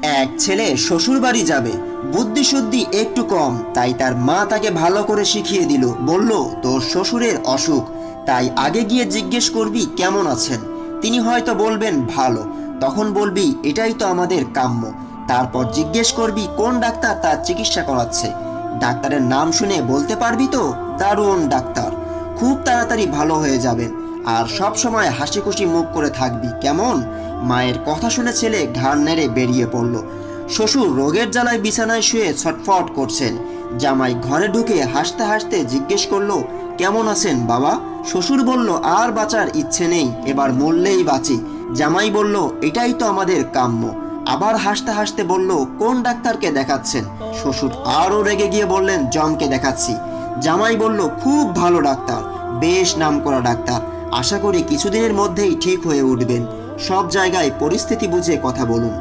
এক ছেলে শ্বশুর বাড়ি যাবে, বুদ্ধি শুদ্ধি একটু কম, তাই তার মা তাকে ভালো করে শিখিয়ে দিল। বলল, তোর শ্বশুরের অসুখ, তাই আগে গিয়ে জিজ্ঞেস করবি কেমন আছেন। তিনি হয়তো বলবেন ভালো, তখন বলবি এটাই তো আমাদের কাম্য। তারপর জিজ্ঞেস করবি কোন ডাক্তার তার চিকিৎসা করাচ্ছে। ডাক্তারের নাম শুনে বলতে পারবি তো, দারুণ ডাক্তার, খুব তাড়াতাড়ি ভালো হয়ে যাবেন। আর সব সময় হাসি খুশি মুখ করে থাকবি, কেমন? মায়ের কথা শুনে ছেলে ঘাড় নেড়ে বেরিয়ে পড়ল। শ্বশুর রোগের জ্বালায় বিছানায় শুয়ে ছটফট করছেন। জামাই ঘরে ঢুকে হাসতে হাসতে জিজ্ঞেস করলো, কেমন আছেন বাবা? শ্বশুর বলল, আর বাঁচার ইচ্ছে নেই, এবার মরলেই বাঁচি। জামাই বলল, এটাই তো আমাদের কাম্য। আবার হাসতে হাসতে বলল, কোন ডাক্তারকে দেখাচ্ছেন? শ্বশুর আরও রেগে গিয়ে বললেন, জমকে দেখাচ্ছি। জামাই বলল, খুব ভালো ডাক্তার, বেশ নামকরা ডাক্তার, আশা করি কিছুদিনের মধ্যেই ঠিক হয়ে উঠবেন। সব জায়গায় পরিস্থিতি বুঝে কথা বলুন।